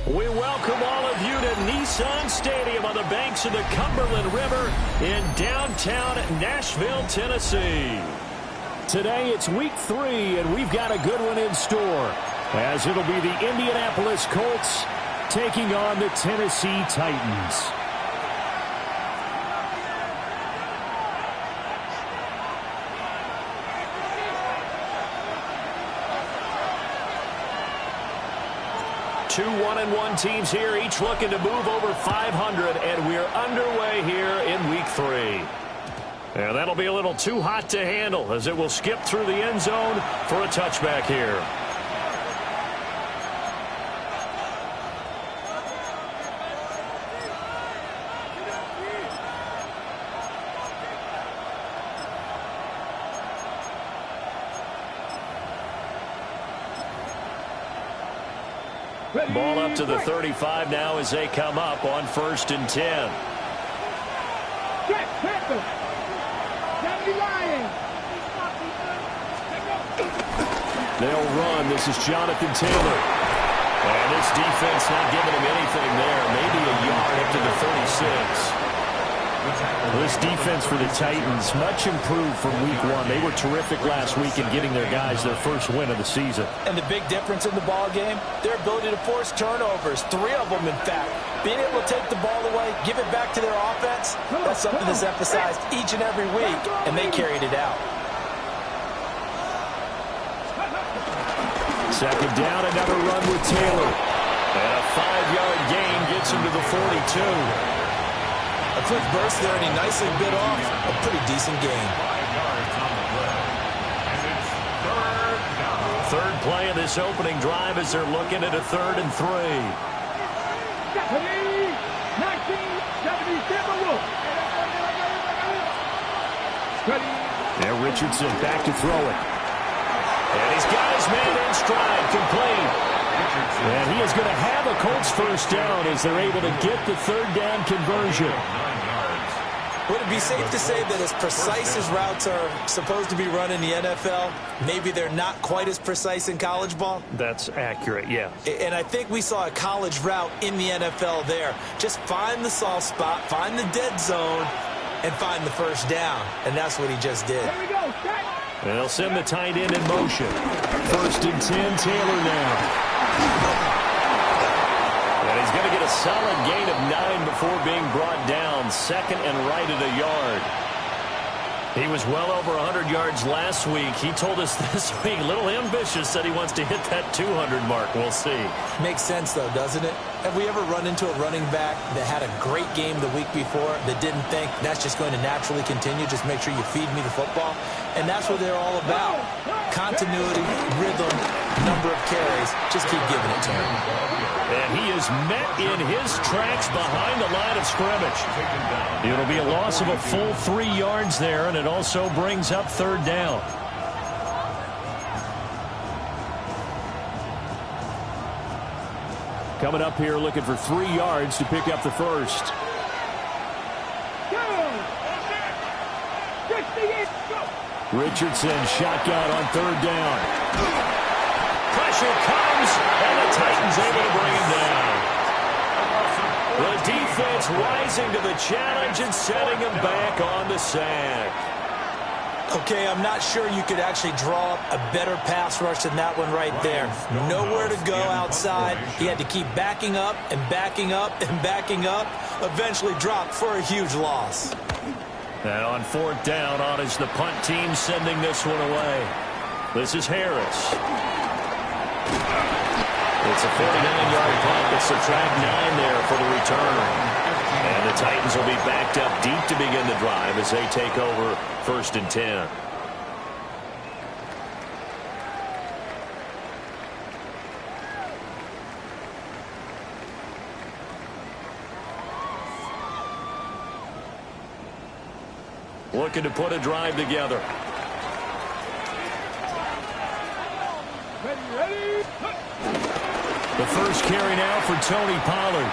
We welcome all of you to Nissan Stadium on the banks of the Cumberland River in downtown Nashville, Tennessee. Today it's week 3, and we've got a good one in store, as it'll be the Indianapolis Colts taking on the Tennessee Titans. Two 1-1 teams here, each looking to move over 500, and we're underway here in week 3. And that'll be a little too hot to handle as it will skip through the end zone for a touchback here. Ball up to the 35 now as they come up on 1st and 10. They'll run. This is Jonathan Taylor. And this defense not giving him anything there. Maybe a yard up to the 36. This defense for the Titans, much improved from week 1. They were terrific last week in getting their guys their first win of the season. And the big difference in the ball game, their ability to force turnovers, 3 of them in fact. Being able to take the ball away, give it back to their offense, that's something that's emphasized each and every week, and they carried it out. Second down, another run with Taylor. And a 5-yard gain gets him to the 42. A quick burst there, and he nicely bit off a pretty decent gain. Third play of this opening drive as they're looking at a 3rd and 3. Now Richardson back to throw it. And he's got his man in stride, complete. And he is going to have a Colts first down as they're able to get the 3rd down conversion. Would it be safe to say that as precise as routes are supposed to be run in the NFL, maybe they're not quite as precise in college ball? That's accurate, yeah. And I think we saw a college route in the NFL there. Just find the soft spot, find the dead zone, and find the first down. And that's what he just did. Here we go, and they'll send the tight end in motion. 1st and 10, Taylor now. And he's going to get a solid gain of 9 before being brought down. 2nd and right at a yard. He was well over 100 yards last week. He told us this week, a little ambitious, said he wants to hit that 200 mark. We'll see. Makes sense, though, doesn't it? Have we ever run into a running back that had a great game the week before that didn't think that's just going to naturally continue? Just make sure you feed me the football. And that's what they're all about. Continuity, rhythm, number of carries. Just keep giving it to him. And he is met in his tracks behind the line of scrimmage. It'll be a loss of a full 3 yards there, and it also brings up 3rd down. Coming up here looking for 3 yards to pick up the first. Richardson shotgun on 3rd down. Pressure comes, and the Titans able to bring him down. The defense rising to the challenge and setting him back on the sack. Okay, I'm not sure you could actually draw up a better pass rush than that one right there. Nowhere to go outside. He had to keep backing up and backing up and backing up. Eventually dropped for a huge loss. And on 4th down, on is the punt team sending this one away. This is Harris. It's a 49-yard punt, but subtract 9 there for the return. And the Titans will be backed up deep to begin the drive as they take over 1st and 10. Looking to put a drive together. The first carry now for Tony Pollard.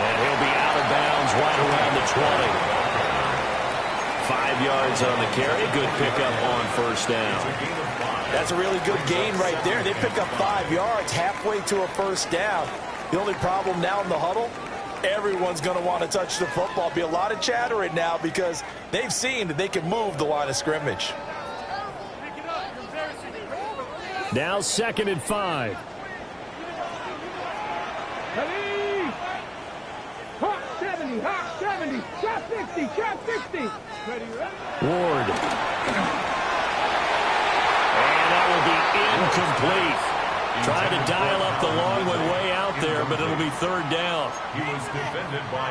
And he'll be out of bounds right around the 20. 5 yards on the carry. Good pickup on 1st down. That's a really good gain right there. They pick up 5 yards halfway to a 1st down. The only problem now in the huddle, everyone's going to want to touch the football. Be a lot of chatter right now because they've seen that they can move the line of scrimmage. Now 2nd and 5. Hot 70, hot 70, shot 60, shot 60. Ready, ready? Ward. And that will be incomplete. Trying to dial up the long one way out there, but it'll be 3rd down.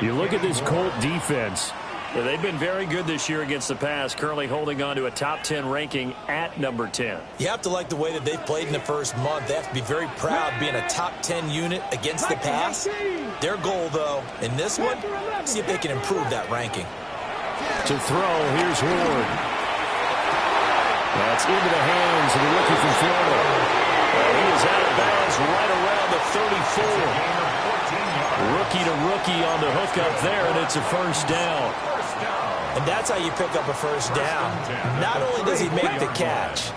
You look at this Colt defense. Yeah, they've been very good this year against the pass, currently holding on to a top 10 ranking at number 10. You have to like the way that they've played in the first month. They have to be very proud being a top 10 unit against the pass. Their goal, though, in this one, see if they can improve that ranking. To throw, here's Ward. That's into the hands of the rookie from Florida. He is out of bounds right around the 34. Rookie to rookie on the hookup there, and it's a 1st down. And that's how you pick up a 1st down. Not only does he make the catch,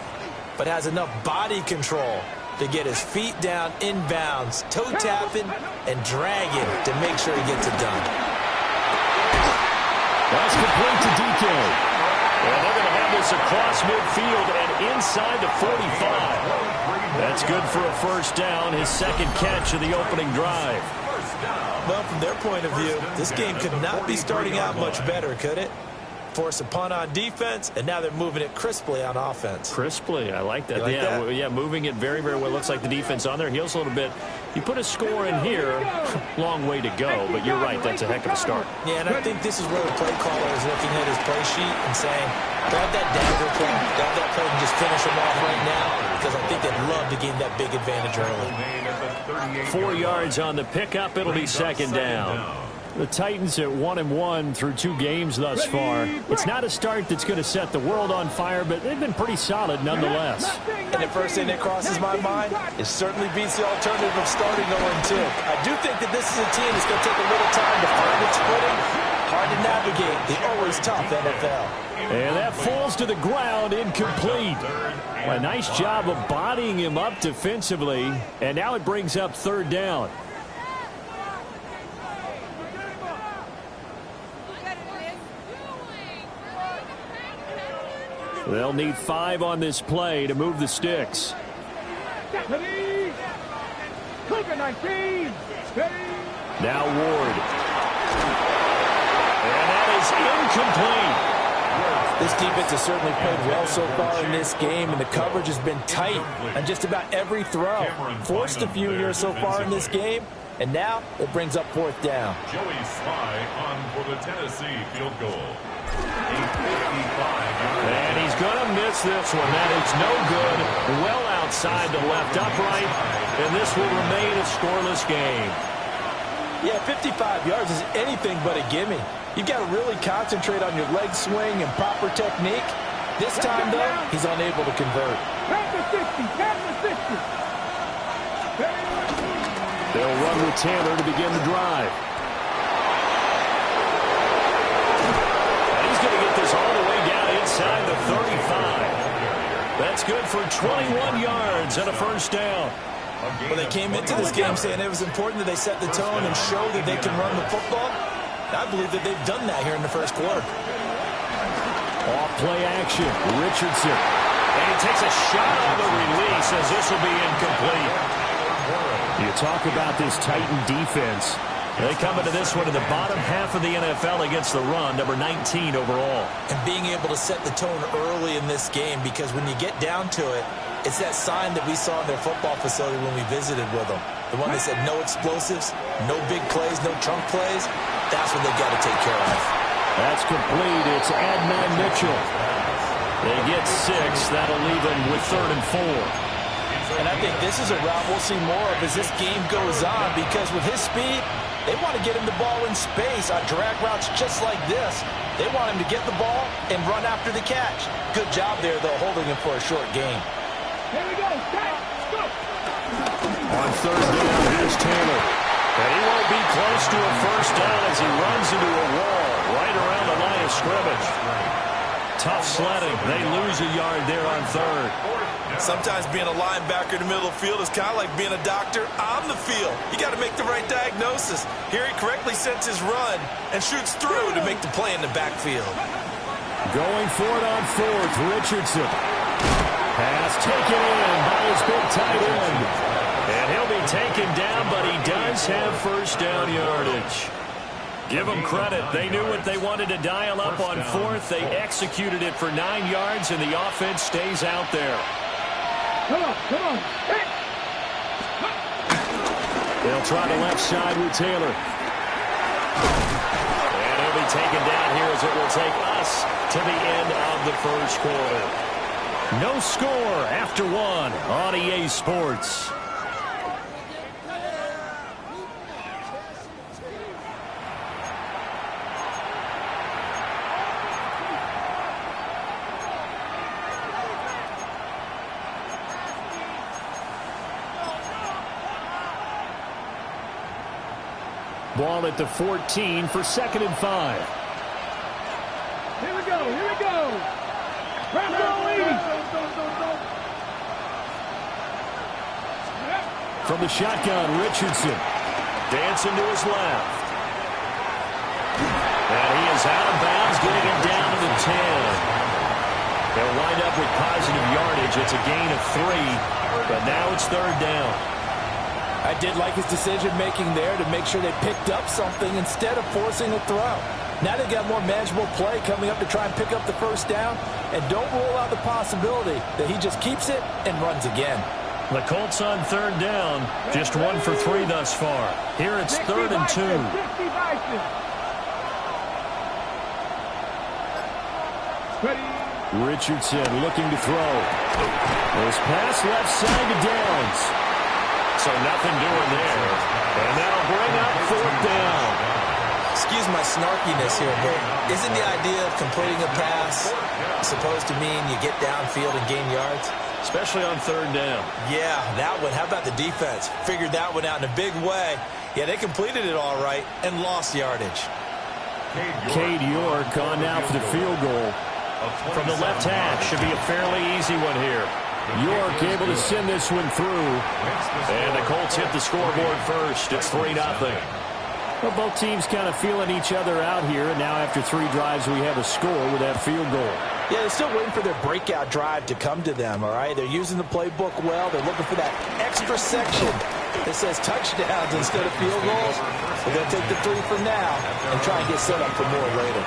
but has enough body control to get his feet down inbounds, toe tapping, and dragging to make sure he gets it done. That's complete to DK. And they're going to have this across midfield and inside the 45. That's good for a 1st down, his 2nd catch of the opening drive. Well, from their point of view, this game could not be starting out much better, could it? Force a punt on defense, and now they're moving it crisply on offense. Crisply, I like that. Like that? Yeah, moving it very, very well. Looks like the defense on their heels a little bit. You put a score in here, long way to go, but you're right, that's a heck of a start. Yeah, and I think this is where the play caller is looking at his play sheet and saying, grab that dagger play, grab that play and just finish them off right now, because I think they'd love to gain that big advantage early. 4 yards on the pickup, it'll be 2nd down. The Titans at 1-1 through 2 games thus far. It's not a start that's going to set the world on fire, but they've been pretty solid nonetheless. And the first thing that crosses my mind, it certainly beats the alternative of starting 0-2. I do think that this is a team that's going to take a little time to find its footing. Hard to navigate the always tough NFL. And that falls to the ground, incomplete. A nice job of bodying him up defensively, and now it brings up 3rd down. They'll need 5 on this play to move the sticks. Now Ward. And that is incomplete. This defense has certainly played well so far in this game, and the coverage has been tight on just about every throw. Forced a few here so far in this game, and now it brings up 4th down. Joey Sly on for the Tennessee field goal. And he's going to miss this one. That is no good. Well outside the left upright, and this will remain a scoreless game. Yeah, 55 yards is anything but a gimme. You've got to really concentrate on your leg swing and proper technique. This time, though, he's unable to convert. They'll run with Taylor to begin the drive. And he's going to get this all the way down inside the 35. That's good for 21 yards and a 1st down. Well, they came into this game saying it was important that they set the tone and show that they can run the football. I believe that they've done that here in the first quarter. Off play action, Richardson. And he takes a shot on the release as this will be incomplete. You talk about this Titan defense. They come into this one in the bottom half of the NFL against the run, number 19 overall. And being able to set the tone early in this game, because when you get down to it, it's that sign that we saw in their football facility when we visited with them. The one that said no explosives, no big plays, no chunk plays. That's what they've got to take care of. That's complete. It's Adnan Mitchell. They get 6. That'll leave them with 3rd and 4. And I think this is a route we'll see more of as this game goes on, because with his speed, they want to get him the ball in space on drag routes just like this. They want him to get the ball and run after the catch. Good job there, though, holding him for a short gain. Here we go. Go. On 3rd down, here's Taylor. And he won't be close to a 1st down as he runs into a wall right around the line of scrimmage. Tough sledding. They lose a yard there on third. Sometimes being a linebacker in the middle of the field is kind of like being a doctor on the field. You got to make the right diagnosis. Here he correctly sets his run and shoots through to make the play in the backfield. Going for it on fourth, Richardson. Pass taken in by his big tight end. And he'll be taken down, but he does have first down yardage. Give them credit. They knew what they wanted to dial up on fourth. They executed it for 9 yards, and the offense stays out there. Come on, come on. Hey. They'll try the left side with Taylor. And he'll be taken down here as it will take us to the end of the first quarter. No score after 1 on EA Sports. Ball at the 14 for 2nd and 5. Here we go, here we go. From the shotgun, Richardson. Dancing to his left. And he is out of bounds, getting it down to the 10. They'll wind up with positive yardage. It's a gain of 3, but now it's 3rd down. I did like his decision-making there to make sure they picked up something instead of forcing a throw. Now they've got more manageable play coming up to try and pick up the first down, and don't rule out the possibility that he just keeps it and runs again. The Colts on 3rd down, just 1 for 3 thus far. Here it's 3rd and 2. Richardson looking to throw. This pass left side to Downs. So nothing doing there. And that'll bring up 4th down. Excuse my snarkiness here, but isn't the idea of completing a pass supposed to mean you get downfield and gain yards? Especially on 3rd down. Yeah, that one. How about the defense? Figured that one out in a big way. Yeah, they completed it all right and lost yardage. Cade York on now for the field goal. From the left hash, should be a fairly easy one here. York able to send this one through. And the Colts hit the scoreboard first. It's 3-0. Well, both teams kind of feeling each other out here. And now after 3 drives, we have a score with that field goal. Yeah, they're still waiting for their breakout drive to come to them, all right? They're using the playbook well. They're looking for that extra section that says touchdowns instead of field goals. They're going to take the 3 for now and try and get set up for more later.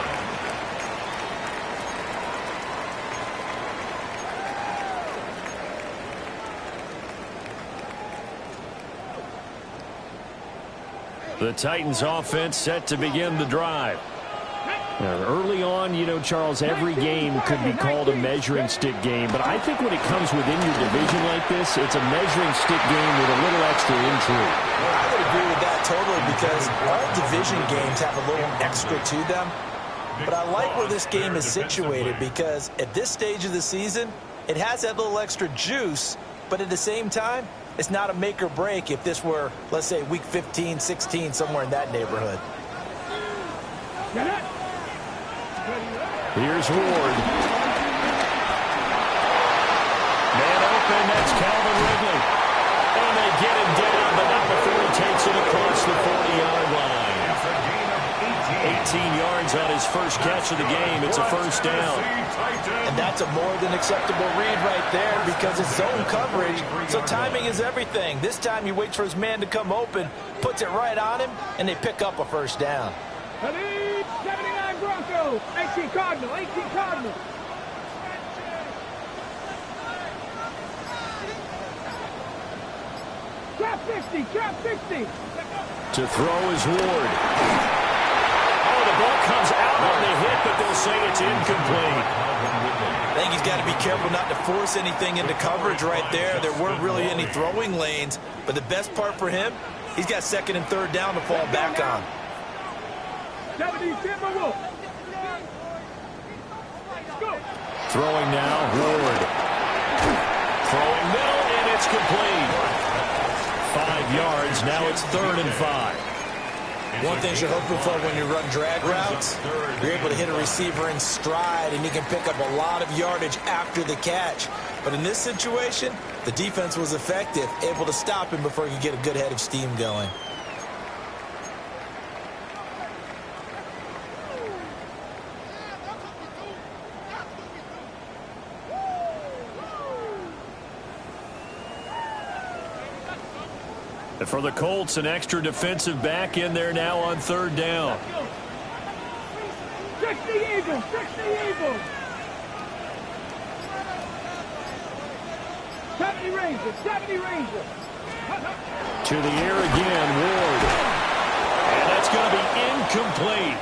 The Titans offense set to begin the drive. Now, early on, you know, Charles, every game could be called a measuring stick game, but I think when it comes within your division like this, it's a measuring stick game with a little extra intrigue. Well, I would agree with that totally because all division games have a little extra to them. But I like where this game is situated because at this stage of the season, it has that little extra juice, but at the same time, it's not a make or break if this were, let's say, week 15, 16, somewhere in that neighborhood. Here's Ward. Man open, that's Calvin Ridley. And they get him down, but not before he takes it across the 40-yard line. 18 yards on his first catch of the game. It's a first down. And that's a more than acceptable read right there because it's zone coverage, so timing is everything. This time he waits for his man to come open, puts it right on him, and they pick up a first down. 79 Broncos, 18 Cardinal, 18 Cardinal. Drop 60, drop 60. To throw is Ward. Oh, the ball comes out on the hit, but they'll say it's incomplete. I think he's got to be careful not to force anything into coverage right there. There weren't really any throwing lanes, but the best part for him, he's got 2nd and 3rd down to fall back on. 70 Timberwolves. Throwing now, Ward. Throwing middle, and it's complete. 5 yards, now it's 3rd and 5. One thing you're hoping for when you run drag routes, you're able to hit a receiver in stride, and you can pick up a lot of yardage after the catch. But in this situation, the defense was effective, able to stop him before he could get a good head of steam going. For the Colts, an extra defensive back in there now on third down. 60 Eagles, 60 Eagles. 70 Rangers, 70 Rangers. To the air again, Ward. And that's going to be incomplete.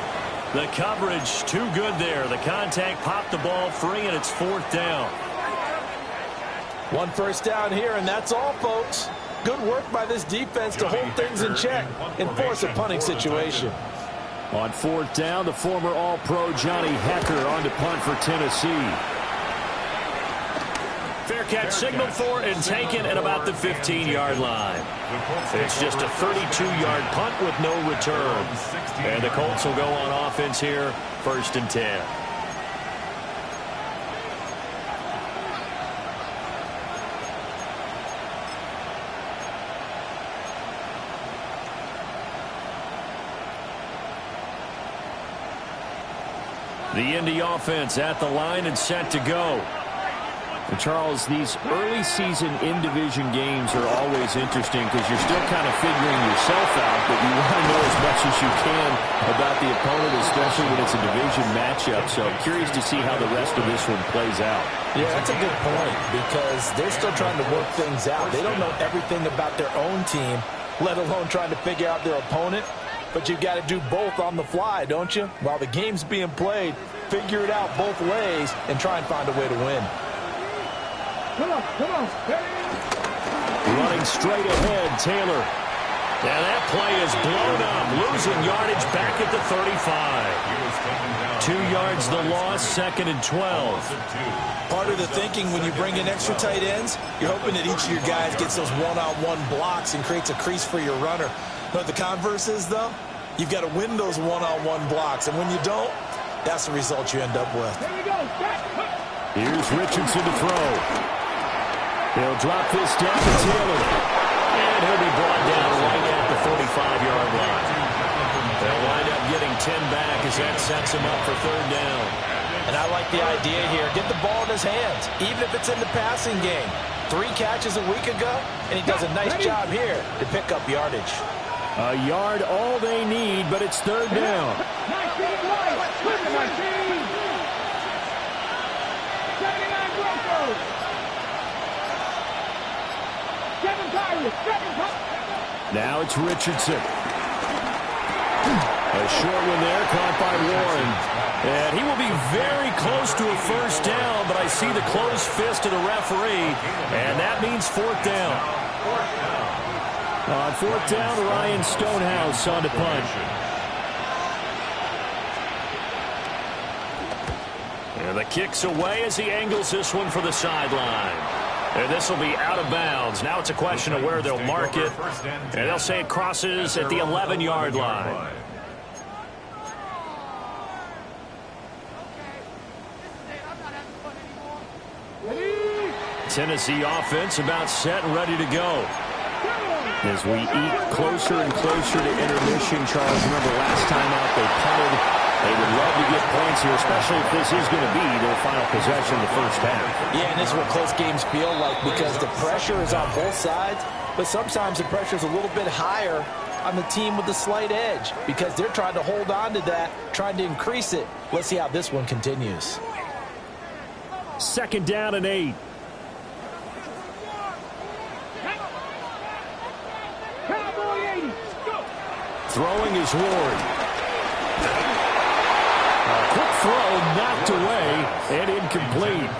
The coverage too good there. The contact popped the ball free, and it's fourth down. One first down here, and that's all, folks. Good work by this defense to hold things in check and force a punting situation. On fourth down, the former All-Pro Johnny Hecker on to punt for Tennessee. Fair catch signaled for and taken at about the 15-yard line. It's just a 32-yard punt with no return. And the Colts will go on offense here, 1st and 10. The Indy offense at the line and set to go. And Charles, these early season in-division games are always interesting because you're still kind of figuring yourself out, but you want to know as much as you can about the opponent, especially when it's a division matchup. So I'm curious to see how the rest of this one plays out. Yeah, that's a good point because they're still trying to work things out. They don't know everything about their own team, let alone trying to figure out their opponent. But you've got to do both on the fly, don't you? While the game's being played, figure it out both ways and try and find a way to win. Come on, come on. Running straight ahead, Taylor. And that play is blown up, losing yardage back at the 35. 2 yards the loss, 2nd and 12. Part of the thinking when you bring in extra tight ends, you're hoping that each of your guys gets those one-on-one blocks and creates a crease for your runner. But the converse is, though, you've got to win those one-on-one blocks. And when you don't, that's the result you end up with. Here we go. Here's Richardson to throw. He'll drop this down to Taylor. And he'll be brought down right at the 45-yard line. They'll wind up getting 10 back as that sets him up for third down. And I like the idea here. Get the ball in his hands, even if it's in the passing game. 3 catches a week ago, and he does a nice job here to pick up yardage. A yard all they need, but it's third down. 19 right. 19. 79 Broncos. 7 Pirates. 7 Pirates. Now it's Richardson. A short one there, caught by Warren. And he will be very close to a first down, but I see the closed fist of the referee, and that means fourth down. On fourth down, Ryan Stonehouse on to punt. And the kick's away as he angles this one for the sideline. And this will be out of bounds. Now it's a question of where they'll mark it. And they'll say it crosses at the 11-yard line. Tennessee offense about set and ready to go. As we eat closer and closer to intermission, Charles, remember last time out they punted. They would love to get points here, especially if this is going to be their final possession of the first half. Yeah, and this is what close games feel like because the pressure is on both sides, but sometimes the pressure is a little bit higher on the team with the slight edge because they're trying to hold on to that, trying to increase it. Let's see how this one continues. 2nd down and 8. Throwing is Ward. A quick throw knocked away and incomplete.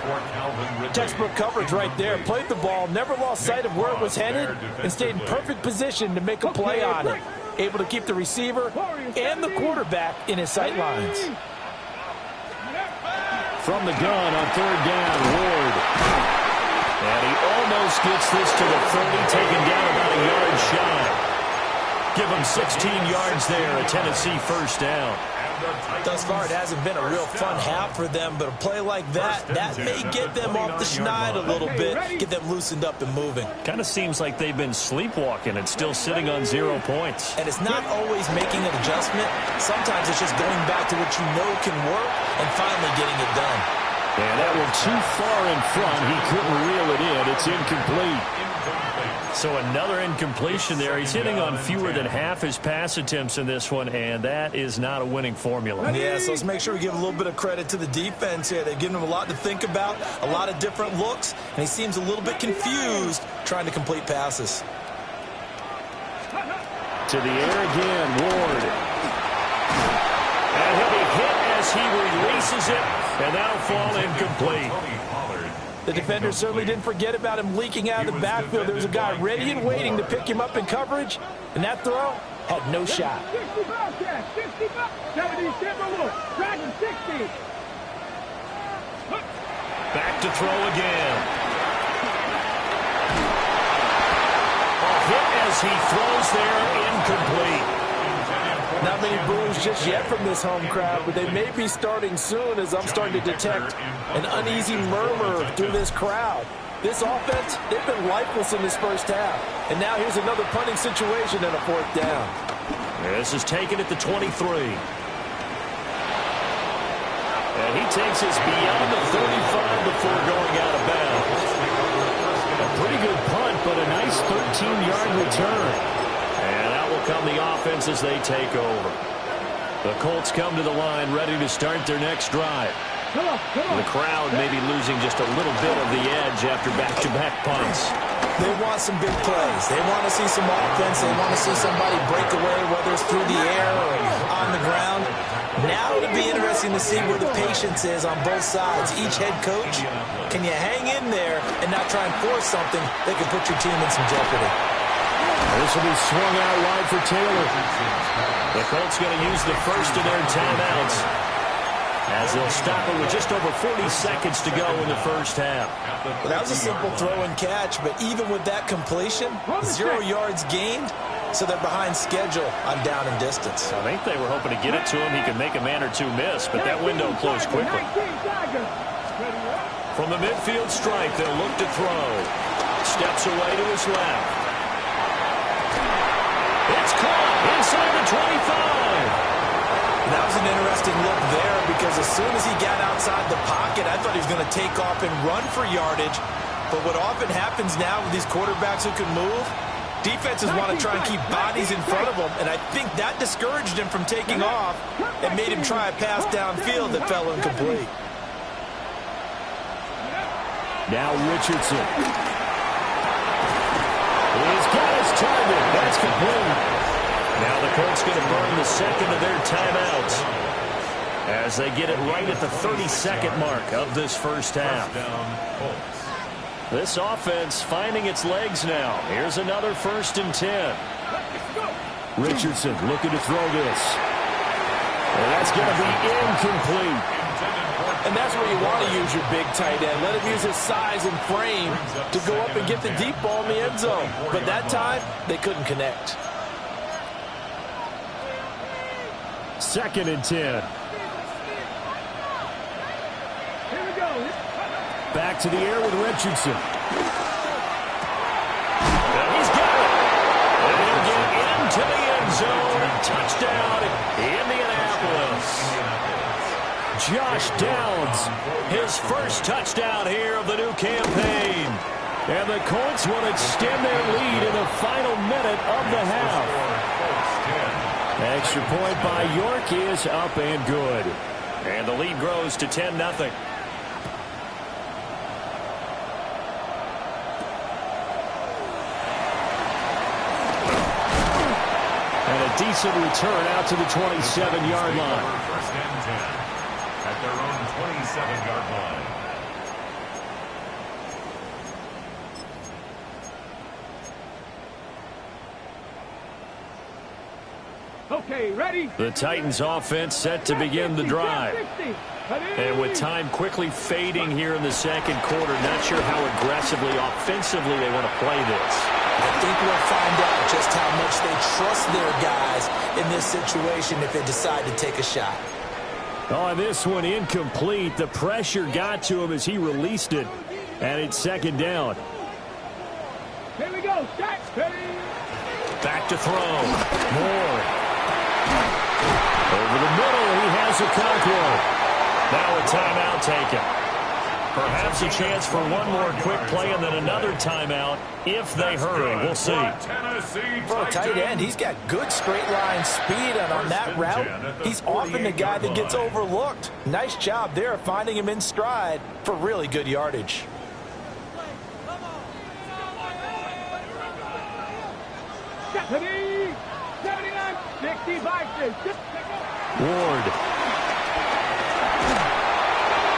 Textbook coverage right there. Played the ball, never lost sight of where it was headed, and stayed in perfect position to make a play on it. Able to keep the receiver and the quarterback in his sight lines. From the gun on third down, Ward. And he almost gets this to the 30, taken down about a yard shy. Give them 16 yards there, a Tennessee first down. Thus far, it hasn't been a real fun half for them, but a play like that may get them off the schneid a little bit, get them loosened up and moving. Kind of seems like they've been sleepwalking and still sitting on 0 points. And it's not always making an adjustment. Sometimes it's just going back to what you know can work and finally getting it done. And that one too far in front. He couldn't reel it in. It's incomplete. So another incompletion there. He's hitting on fewer than half his pass attempts in this one, and that is not a winning formula. Yeah, so let's make sure we give a little bit of credit to the defense here. They've given him a lot to think about, a lot of different looks, and he seems a little bit confused trying to complete passes. To the air again, Ward. And he'll be hit as he releases it, and that'll fall incomplete. The defender certainly didn't forget about him leaking out of the backfield. There was a guy ready and waiting to pick him up in coverage, and that throw had no shot. 60 ball catch, 60 ball, 70 Timberwolves, Dragon 60. Back to throw again. A hit as he throws there, incomplete. Not many boos just yet from this home crowd, but they may be starting soon as I'm starting to detect an uneasy murmur through this crowd. This offense, they've been lifeless in this first half. And now here's another punting situation and a fourth down. This is taken at the 23. And he takes us beyond the 35 before going out of bounds. A pretty good punt, but a nice 13-yard return. And out will come the offense as they take over. The Colts come to the line ready to start their next drive. The crowd may be losing just a little bit of the edge after back-to-back punts. They want some big plays. They want to see some offense. They want to see somebody break away, whether it's through the air or on the ground. Now it'll be interesting to see where the patience is on both sides. Each head coach, can you hang in there and not try and force something that could put your team in some jeopardy? This will be swung out wide for Taylor. The Colts going to use the first of their timeouts as they'll stop it with just over 40 seconds to go in the first half. Well, that was a simple throw and catch, but even with that completion, 0 yards gained, so they're behind schedule on down and distance. I think they were hoping to get it to him. He could make a man or two miss, but that window closed quickly. From the midfield stripe, they'll look to throw. Steps away to his left. It's caught inside the 25. That was an interesting look there because as soon as he got outside the pocket, I thought he was going to take off and run for yardage. But what often happens now with these quarterbacks who can move, defenses want to try and keep bodies in front of them, and I think that discouraged him from taking off and made him try a pass downfield that fell incomplete. Now Richardson. He's got his target. That's complete. Now the Colts going to burn the second of their timeouts as they get it right at the 32nd mark of this first half. This offense finding its legs now. Here's another 1st and 10. Richardson looking to throw this. And that's going to be incomplete. And that's where you want to use your big tight end. Let him use his size and frame to go up and get the deep ball in the end zone. But that time, they couldn't connect. 2nd and 10. Back to the air with Richardson. And he's got it. And he'll get into the end zone. Touchdown, Indianapolis. Josh Downs, his first touchdown here of the new campaign. And the Colts will extend their lead in the final minute of the half. Extra point by York is up and good. And the lead grows to 10-0. And a decent return out to the 27-yard line. First and 10 at their own 27-yard line. Okay, ready? The Titans offense set to begin the drive. And with time quickly fading here in the second quarter, not sure how aggressively, offensively they want to play this. I think we'll find out just how much they trust their guys in this situation if they decide to take a shot. Oh, this one incomplete. The pressure got to him as he released it, and it's second down. Here we go. Start. Back to throw. Moore. Over the middle, he has a Conqueror. Now a timeout taken. Perhaps a chance for one more quick play and then another timeout if they hurry. We'll see. For a tight end, he's got good straight line speed, and on that route, he's often the guy that gets overlooked. Nice job there finding him in stride for really good yardage. Stephanie, 79, 65. Ward.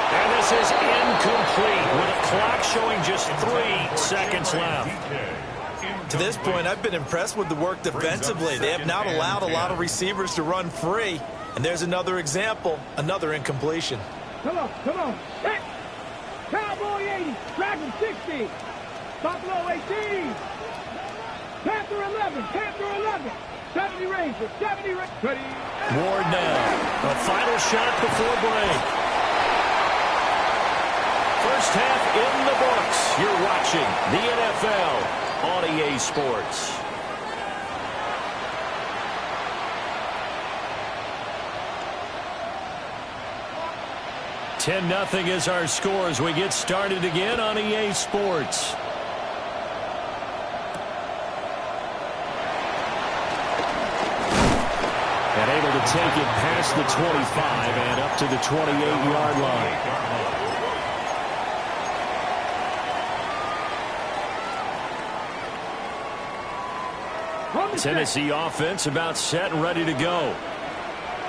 And this is incomplete with a clock showing just 3 seconds left. To this point, I've been impressed with the work defensively. They have not allowed a lot of receivers to run free. And there's another example, another incompletion. Come on. Hit. Cowboy 80, Dragon 60, Buffalo 18, Panther 11, 70 Ranger, 70 Ranger. Ward now. A final shot before break. First half in the books. You're watching the NFL on EA Sports. (10-0) is our score as we get started again on EA Sports. And able to take it past the 25 and up to the 28-yard line. Tennessee offense about set and ready to go.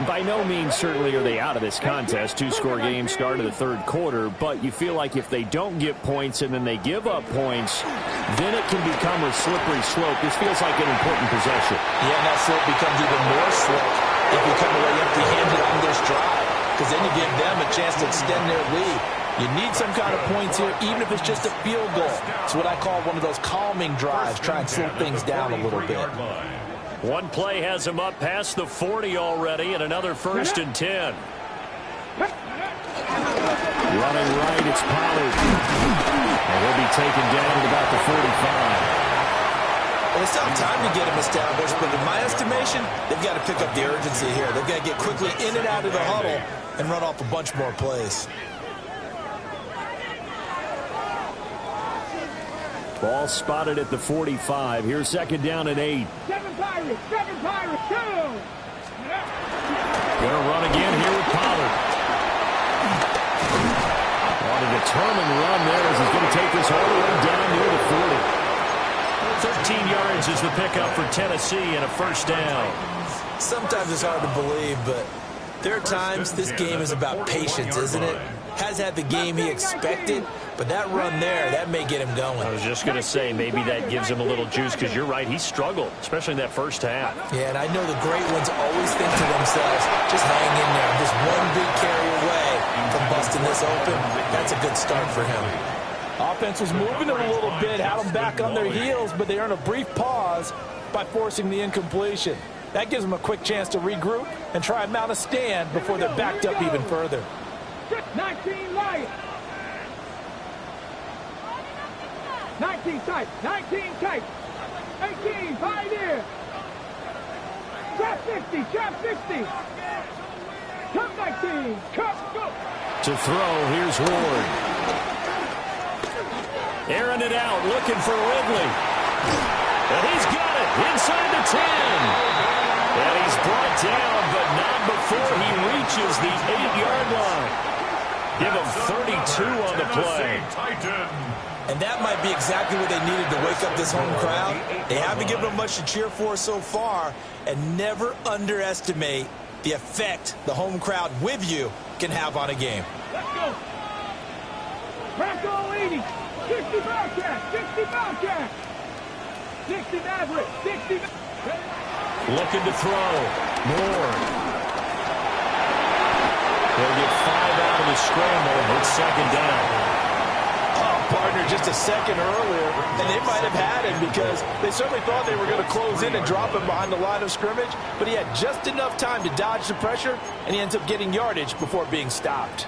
By no means certainly are they out of this contest. 2-score game start of the third quarter, but you feel like if they don't get points and then they give up points, then it can become a slippery slope. This feels like an important possession. Yeah, and that slope becomes even more slope if you come away empty-handed on this drive, because then you give them a chance to extend their lead. You need some kind of points here, even if it's just a field goal. It's what I call one of those calming drives, try and slow things down a little bit. One play has him up past the 40 already, and another 1st and 10. Running right, it's Pollard. And he'll be taken down at about the 45. Well, they still have time to get him established, but in my estimation, they've got to pick up the urgency here. They've got to get quickly in and out of the huddle and run off a bunch more plays. Ball spotted at the 45. Here's second down and 8. 7 Pirates, 2. Gonna run again here with Pollard. On a determined run there as he's going to take this all the way down near the 40. 13 yards is the pickup for Tennessee and a first down. Sometimes it's hard to believe, but there are times this game is about patience, isn't it? Has had the game he expected, but that run there, that may get him going. I was just going to say, maybe that gives him a little juice, because you're right, he struggled, especially in that first half. Yeah, and I know the great ones always think to themselves, just hang in there. Just one big carry away from busting this open. That's a good start for him. Offense was moving them a little bit, had them back on their heels, but they earned a brief pause by forcing the incompletion. That gives them a quick chance to regroup and try and mount a stand before they're backed up even further. 19 Lions. 19 tight. 18 Pioneer. Trap 60. Come 19. Come, go. To throw, here's Ward. Airing it out, looking for Ridley. And he's got it inside the 10. And he's brought down, but not before he reaches the 8-yard line. Give him 32 on the play. And that might be exactly what they needed to wake up this home crowd. They haven't given them much to cheer for so far, and never underestimate the effect the home crowd with you can have on a game. Let's go. Bronco 80. 60 Bobcat. 60 Maverick. 60. Looking to throw. Moore. He'll get 5 out of the scramble. It's second down. Partner just a second earlier, and they might have had him because they certainly thought they were going to close in and drop him behind the line of scrimmage, but he had just enough time to dodge the pressure, and he ends up getting yardage before being stopped.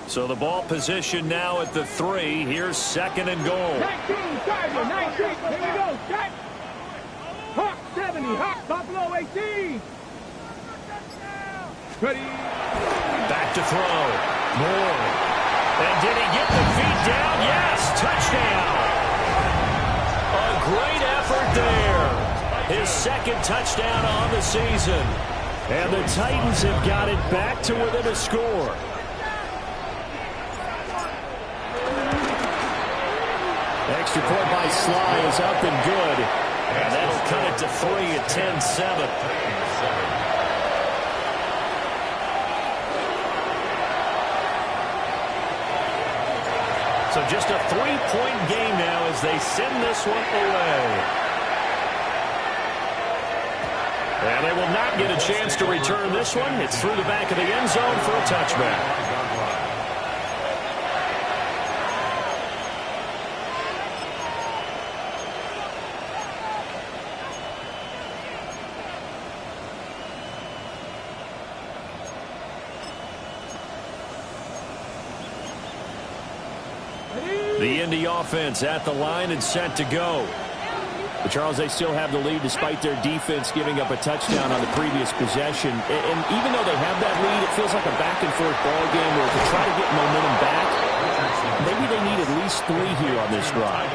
So the ball position now at the 3. Here's second and goal. 19, Tiger, 19. Here we go. Check. Hawk 70. Hawk Buffalo 18. Ready. Back to throw. Moore. And did he get the feet down? Yes. Touchdown. A great effort there. His second touchdown on the season. And the Titans have got it back to within a score. Extra point by Sly is up and good. And that'll cut it to 3 at 10-7. So just a 3-point game now as they send this one away. And they will not get a chance to return this one. It's through the back of the end zone for a touchback. The Indy offense at the line and set to go. But Charles, they still have the lead despite their defense giving up a touchdown on the previous possession. And even though they have that lead, it feels like a back-and-forth ball game where to try to get momentum back, maybe they need at least 3 here on this drive.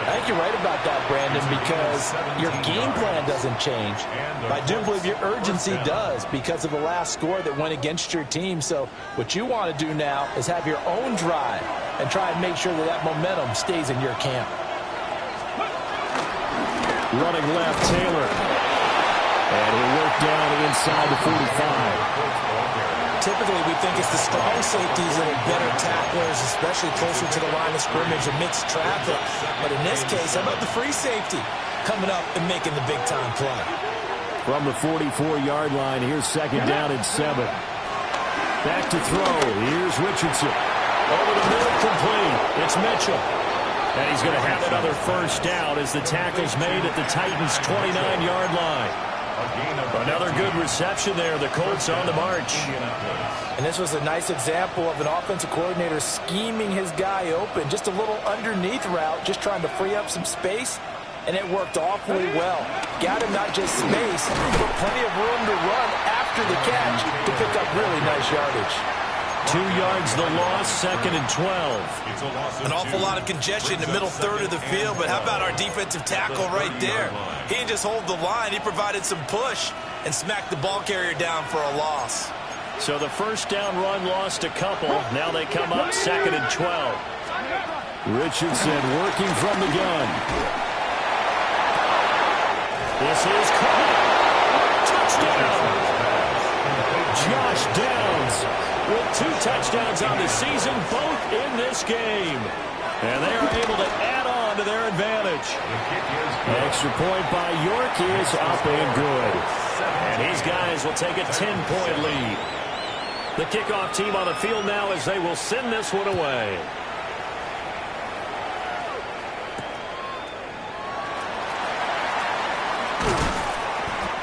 I think you're right about that, Brandon, because your game plan doesn't change. But I do believe your urgency does because of the last score that went against your team. So what you want to do now is have your own drive and try and make sure that that momentum stays in your camp. Running left, Taylor. And he'll work down inside the 45. Typically, we think it's the strong safeties that are better tacklers, especially closer to the line of scrimmage amidst traffic. But in this case, how about the free safety coming up and making the big-time play? From the 44-yard line, here's second down and 7. Back to throw. Here's Richardson. Over the middle, complete. It's Mitchell. And he's going to have another first down as the tackle's made at the Titans' 29-yard line. Another good reception there. The Colts on the march. And this was a nice example of an offensive coordinator scheming his guy open. Just a little underneath route, just trying to free up some space. And it worked awfully well. Got him not just space, but plenty of room to run after the catch to pick up really nice yardage. 2 yards the loss, second and 12. An awful lot of congestion in the middle third of the field, but how about our defensive tackle right there? He didn't just hold the line, he provided some push and smacked the ball carrier down for a loss. So the first down run lost a couple. Now they come up second and 12. Richardson working from the gun. This is caught. Touchdown. Josh Downs with 2 touchdowns on the season, both in this game. And they are able to add on to their advantage. Extra point by York is up and good. And these guys will take a 10-point lead. The kickoff team on the field now as they will send this one away.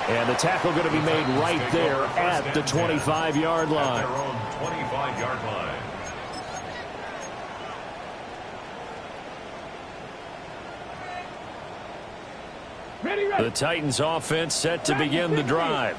And the tackle going to be made right there at the 25-yard line. At their own 25-yard line. The Titans offense set to begin the drive.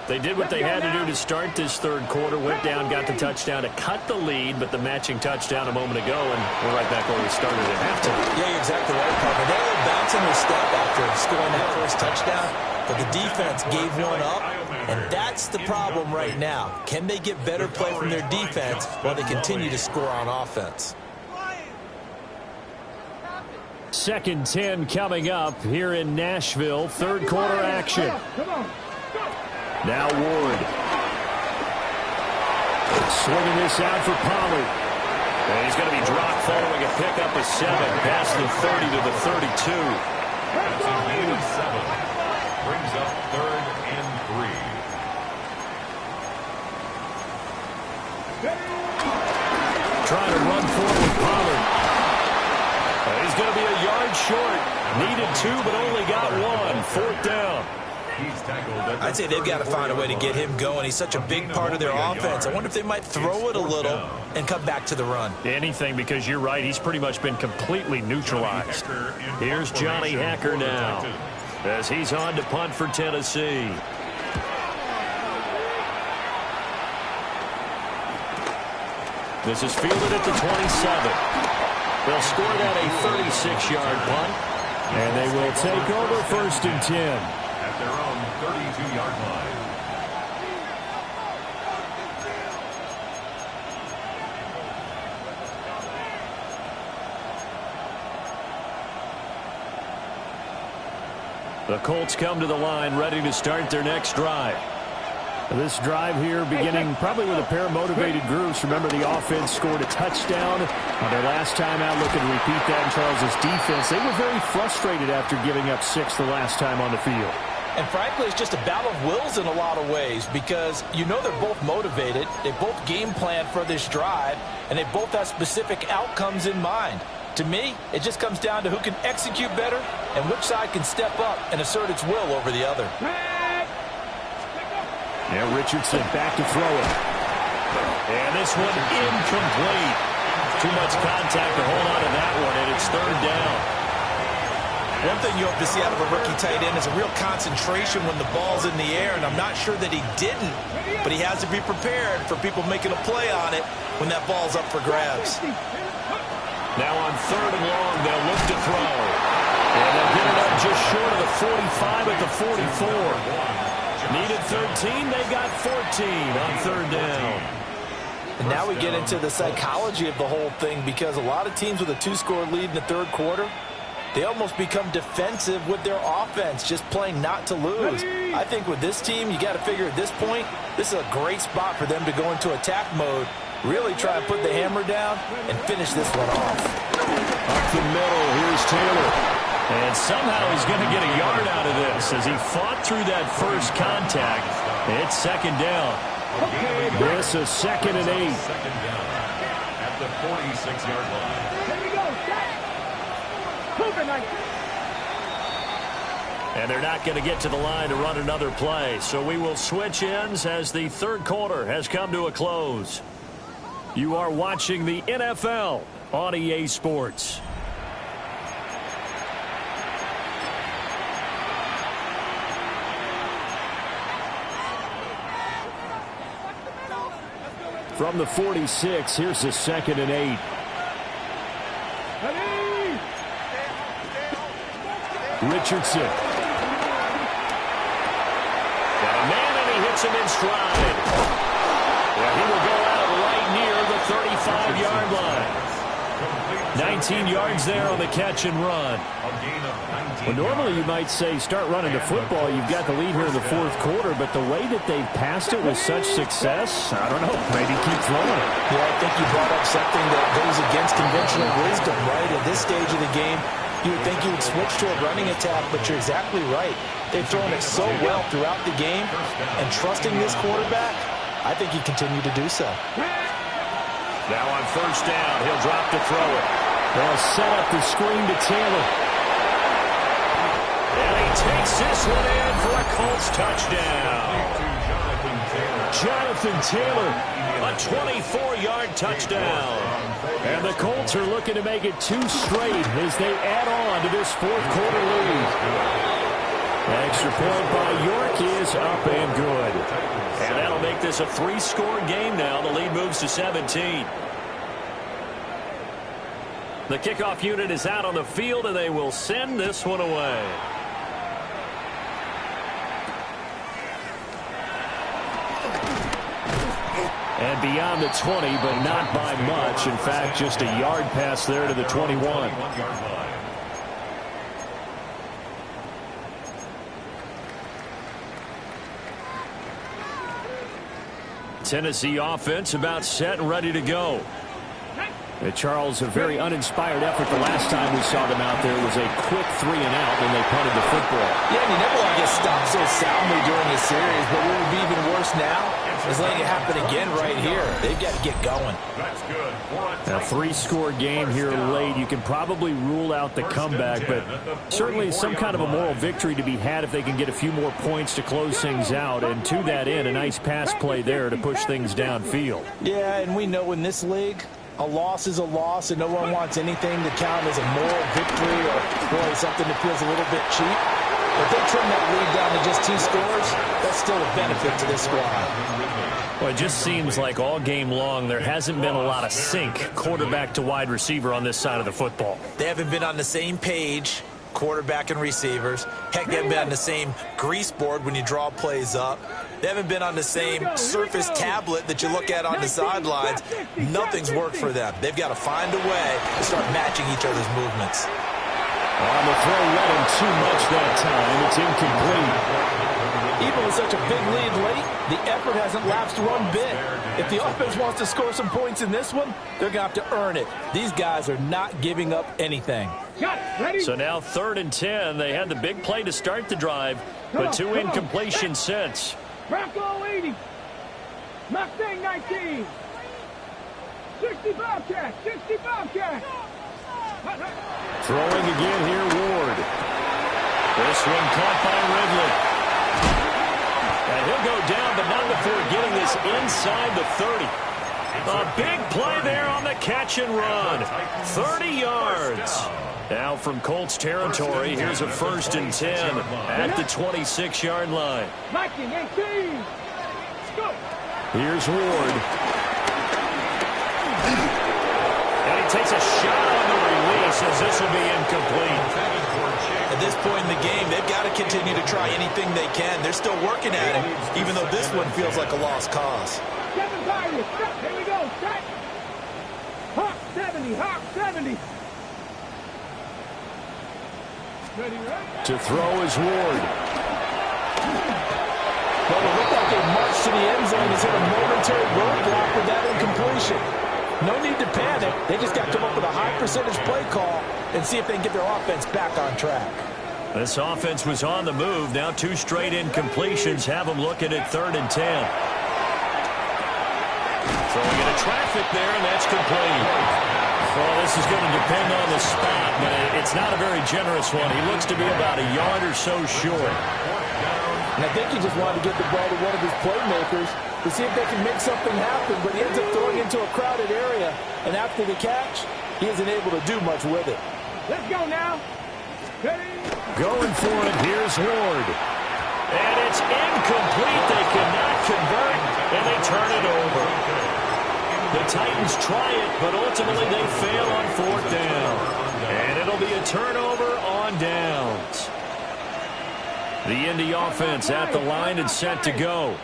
They did what they had to do to start this third quarter. Went down, got the touchdown to cut the lead, but the matching touchdown a moment ago, and we're right back where we started at halftime. Yeah, you're exactly right, Parker. They were bouncing their step after scoring that first touchdown, but the defense gave one up, and that's the problem right now. Can they get better play from their defense while they continue to score on offense? Second 10 coming up here in Nashville. Third quarter action. Now Ward. Swinging this out for Pollard. And he's going to be dropped following a pickup of 7 past the 30 to the 32. That's a gain of 7. Brings up 3rd and 3. Trying to run forward, Pollard. He's going to be a yard short. Needed 2, but only got 1. 4th down. I'd say they've got to find a way to get him going. He's such a big part of their offense. I wonder if they might throw it a little and come back to the run. Anything, because you're right. He's pretty much been completely neutralized. Here's Johnny Hacker now as he's on to punt for Tennessee. This is fielded at the 27. They'll score that a 36-yard punt. And they will take over 1st and 10. At their own 32-yard line. The Colts come to the line ready to start their next drive. This drive here beginning probably with a pair of motivated groups. Remember, the offense scored a touchdown on their last time out, looking to repeat that in Charles's defense. They were very frustrated after giving up 6 the last time on the field. And frankly, it's just a battle of wills in a lot of ways because you know they're both motivated. They both game plan for this drive, and they both have specific outcomes in mind. To me, it just comes down to who can execute better and which side can step up and assert its will over the other. Yeah, Richardson back to throw it. And this one incomplete. Too much contact to hold on to that one, and it's 3rd down. One thing you hope to see out of a rookie tight end is a real concentration when the ball's in the air, and I'm not sure that he didn't, but he has to be prepared for people making a play on it when that ball's up for grabs. Now on 3rd and long, they'll look to throw. And they'll get it up just short of the 45 at the 44. Needed 13, they got 14 on 3rd down. And now we get into the psychology of the whole thing because a lot of teams with a 2-score lead in the 3rd quarter, they almost become defensive with their offense, just playing not to lose. I think with this team, you got to figure at this point, this is a great spot for them to go into attack mode, really try and put the hammer down and finish this one off. Up the middle, here's Taylor. And somehow he's going to get a yard out of this as he fought through that first contact. It's 2nd down. This is 2nd and 8. 2nd down at the 46-yard line. Here we go, And they're not going to get to the line to run another play. So we will switch ends as the 3rd quarter has come to a close. You are watching the NFL on EA Sports. From the 46, here's the 2nd and 8. Richardson. Got a man, and he hits him in stride. Well, he will go out right near the 35-yard line. 19 yards there on the catch and run. Well, normally you might say start running the football. You've got the lead here in the 4th quarter, but the way that they've passed it with such success, I don't know, maybe keep throwing it. Yeah, I think you brought up something that goes against conventional wisdom, right? At this stage of the game, you would think you would switch to a running attack, but you're exactly right. They've thrown it so well throughout the game, and trusting this quarterback, I think he continued to do so. Now on 1st down, he'll drop to throw it. They'll set up the screen to Taylor. And he takes this one in for a Colts touchdown. Jonathan Taylor, a 24-yard touchdown. And the Colts are looking to make it 2 straight as they add on to this 4th quarter lead. Extra point by York is up and good. And that'll make this a 3-score game now. The lead moves to 17. The kickoff unit is out on the field, and they will send this one away. And beyond the 20, but not by much. In fact, just a yard pass there to the 21. Tennessee offense about set and ready to go. Charles, a very uninspired effort. The last time we saw them out there was a quick 3-and-out when they punted the football. Yeah, and you never want to get stopped so soundly during the series, but what would be even worse now is letting it happen again right here. They've got to get going. That's good. A 3-score game here late. You can probably rule out the comeback, but certainly some kind of a moral victory to be had if they can get a few more points to close things out. And to that end, a nice pass play there to push things downfield. Yeah, and we know in this league, a loss is a loss, and no one wants anything to count as a moral victory or really something that feels a little bit cheap. If they trim that lead down to just 2 scores, that's still a benefit to this squad. Well, it just seems like all game long there hasn't been a lot of sync quarterback to wide receiver on this side of the football. They haven't been on the same page, quarterback and receivers. Heck, they haven't been on the same grease board when you draw plays up. They haven't been on the same Surface tablet that you look at on the sidelines. Nothing's worked for them. They've got to find a way to start matching each other's movements. On the throw, let him too much that time. It's incomplete. Even with such a big lead late, the effort hasn't lapsed one bit. If the offense wants to score some points in this one, they're going to have to earn it. These guys are not giving up anything. So now 3rd and 10. They had the big play to start the drive, but 2 incompletions since. Bronco 80. Mustang 19. 65 cash. 65 cash. Throwing again here, Ward. This one caught by Ridley. And he'll go down, but not before getting this inside the 30. A big play there on the catch and run. 30 yards. Now from Colts territory, here's a 1st and 10 at the 26-yard line. Viking 18. Go. Here's Ward. And he takes a shot on the release as this will be incomplete. At this point in the game, they've got to continue to try anything they can. They're still working at it, even though this one feels like a lost cause. 7 Pirates. Here we go. Set. Hawk 70. Hawk 70. Ready, right? To throw is Ward. Well, it looked like a march to the end zone has hit a momentary roadblock with that incompletion. No need to panic. They just got to come up with a high percentage play call and see if they can get their offense back on track. This offense was on the move. Now 2 straight incompletions have them looking at 3rd and 10. Throwing into traffic there, and that's complete. Well, this is going to depend on the spot, but it's not a very generous one. He looks to be about a yard or so short. And I think he just wanted to get the ball to one of his playmakers to see if they can make something happen, but he ends up throwing into a crowded area, and after the catch, he isn't able to do much with it. Let's go now. Ready? Going for it, here's Ward. And it's incomplete. They cannot convert, and they turn it over. The Titans try it, but ultimately they fail on 4th down. And it'll be a turnover on downs. The Indy offense at the line and set to go.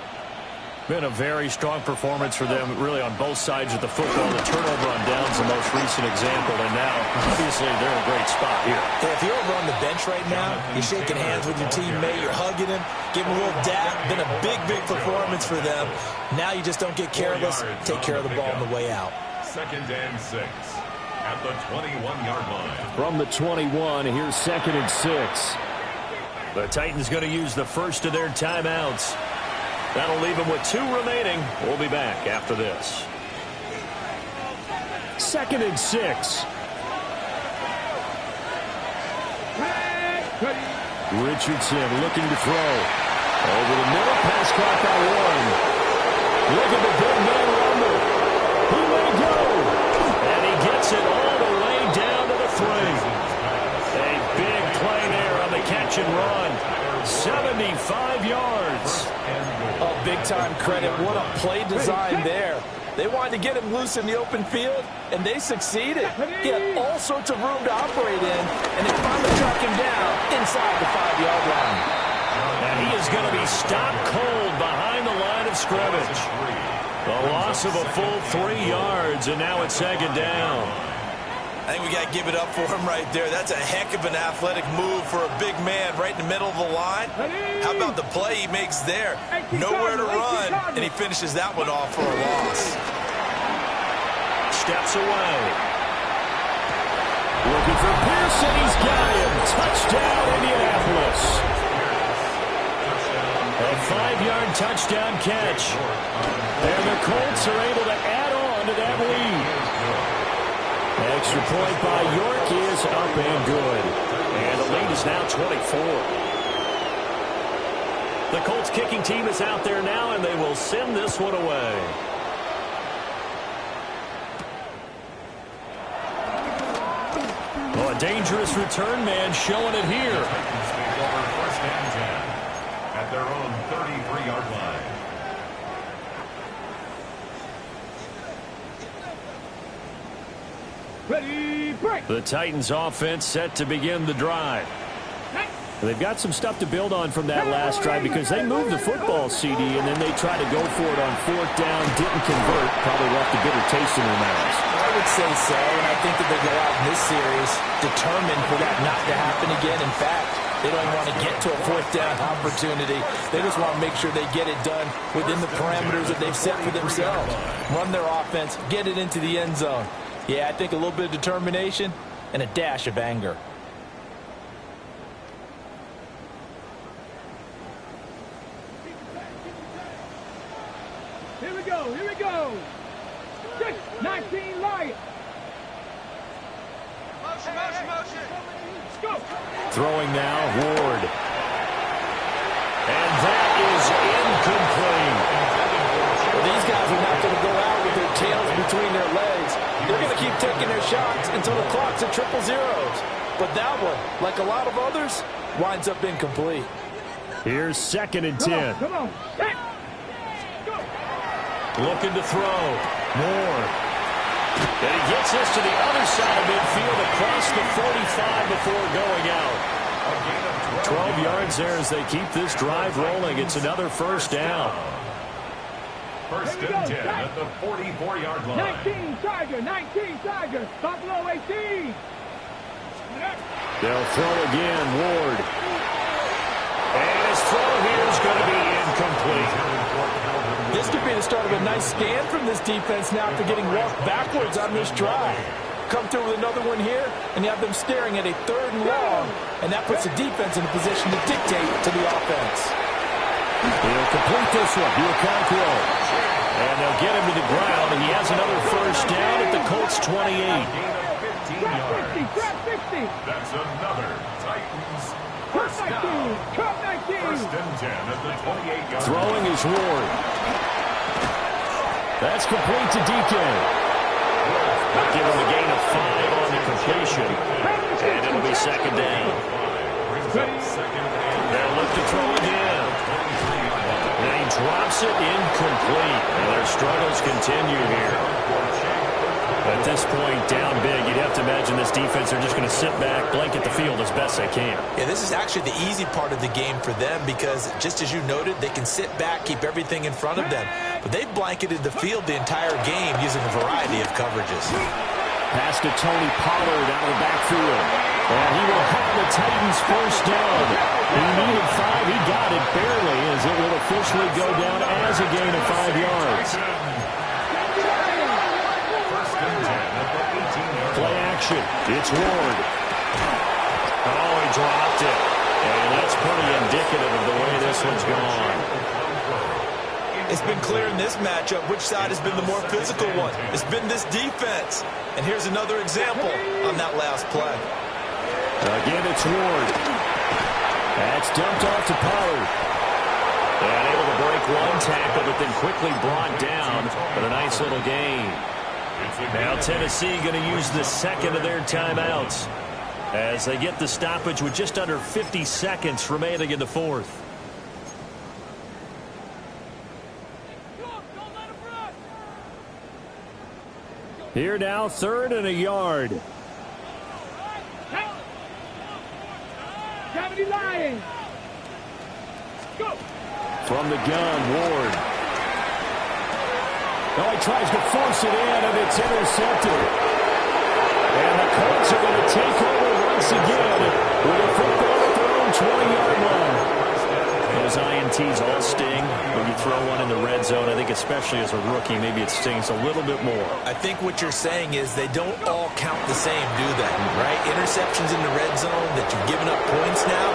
Been a very strong performance for them, really, on both sides of the football. The turnover on downs, the most recent example, and now, obviously, they're in a great spot here. Yeah, if you're over on the bench right now, you're shaking hands with your teammate, you're hugging him, giving him a little dap. Been a big, big performance for them. Now you just don't get careless. Take care of the ball on the way out. 2nd and 6 at the 21-yard line. From the 21, here's 2nd and 6. The Titans going to use the first of their timeouts. That'll leave them with 2 remaining. We'll be back after this. 2nd and 6. Richardson looking to throw. Over the middle, pass caught by Warren. Look at the big man rumble. He may go. And he gets it all the way down to the 3. A big play there on the catch and run. 75 yards. Oh, big-time credit. What a play design there. They wanted to get him loose in the open field, and they succeeded. He had all sorts of room to operate in, and they finally track him down inside the 5-yard line. And he is going to be stopped cold behind the line of scrimmage. The loss of a full 3 yards, and now it's 2nd down. I think we got to give it up for him right there. That's a heck of an athletic move for a big man right in the middle of the line. How about the play he makes there? Nowhere to run, and he finishes that one off for a loss. steps away. Looking for Pearson. He's got him. Touchdown, Indianapolis. A 5-yard touchdown catch. And the Colts are able to add on to that lead. Extra point by York is up and good. And the lead is now 24. The Colts kicking team is out there now, and they will send this one away. Oh, a dangerous return man showing it here. First and 10 at their own 33-yard line. Ready, break. The Titans offense set to begin the drive. They've got some stuff to build on from that last drive because they moved the football, CD, and then they tried to go for it on 4th down, didn't convert, probably left a bitter taste in their mouths. I would say so, and I think that they go out in this series determined for that not to happen again. In fact, they don't even want to get to a 4th down opportunity. They just want to make sure they get it done within the parameters that they've set for themselves. Run their offense, get it into the end zone. Yeah, I think a little bit of determination and a dash of anger. Here we go, here we go. 6-19 Lions. Motion, motion, motion. Let's go. Throwing now, Ward. And that is incomplete. Well, these guys are not going to go out with their tails between their legs. They're going to keep taking their shots until the clock's at 000. But that one, like a lot of others, winds up incomplete. Here's 2nd and 10. Come on. Looking to throw. Moore. And he gets this to the other side of midfield across the 45 before going out. 12 yards there as they keep this drive rolling. It's another first down. First and 10 at the 44-yard line. 19 Tiger. Buffalo 18. They'll throw again, Ward. And his throw here is going to be incomplete. This could be the start of a nice stand from this defense now after getting walked backwards on this drive. Come through with another one here, and you have them staring at a 3rd and long, and that puts the defense in a position to dictate to the offense. He'll complete this one. Bianco. And they'll get him to the ground, and he has another first down at the Colts 28. Grab 60. That's another Titans first down. First and 10 at the 28-yard line. Throwing is Ward. That's complete to Deacon. Give him a gain of 5 on the completion. And it'll be 2nd down. They'll look to throw again. And he drops it incomplete. And their struggles continue here. At this point, down big, you'd have to imagine this defense are just going to sit back, blanket the field as best they can. Yeah, this is actually the easy part of the game for them because, just as you noted, they can sit back, keep everything in front of them. But they've blanketed the field the entire game using a variety of coverages. Pass to Tony Pollard out of the backfield. And he will have the Titans first down. He needed 5. He got it barely as it will officially go down as a gain of 5 yards. Play action. It's Ward. Oh, he dropped it. And that's pretty indicative of the way this one's gone. It's been clear in this matchup which side has been the more physical one. It's been this defense. And here's another example on that last play. Again, it's Ward. That's dumped off to Pollard. And able to break one tackle, but then quickly brought down with a nice little gain. Now Tennessee going to use the 2nd of their timeouts as they get the stoppage with just under 50 seconds remaining in the 4th. Here now, 3rd and a yard. 70 Lions. Go. From the gun, Ward. Oh, he tries to force it in, and it's intercepted. And the Colts are going to take over once again with a football at their own 20-yard line. Those INTs all sting when you throw one in the red zone. I think especially as a rookie, maybe it stings a little bit more. I think what you're saying is they don't all count the same, do they? Right? Interceptions in the red zone that you've given up points now,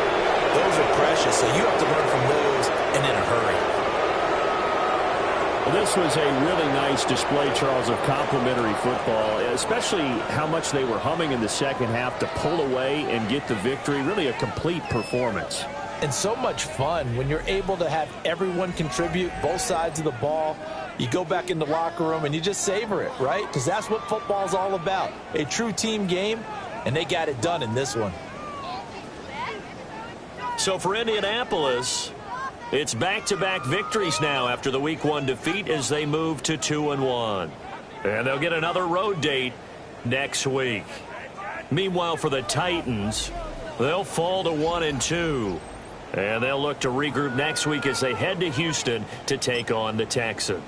those are precious. So you have to learn from those and in a hurry. Well, this was a really nice display, Charles, of complimentary football, especially how much they were humming in the second half to pull away and get the victory. Really a complete performance. And so much fun when you're able to have everyone contribute, both sides of the ball. You go back in the locker room and you just savor it, right? Because that's what football's all about. A true team game, and they got it done in this one. So for Indianapolis, it's back-to-back victories now after the Week 1 defeat as they move to 2-1. And they'll get another road date next week. Meanwhile, for the Titans, they'll fall to 1-2. And they'll look to regroup next week as they head to Houston to take on the Texans.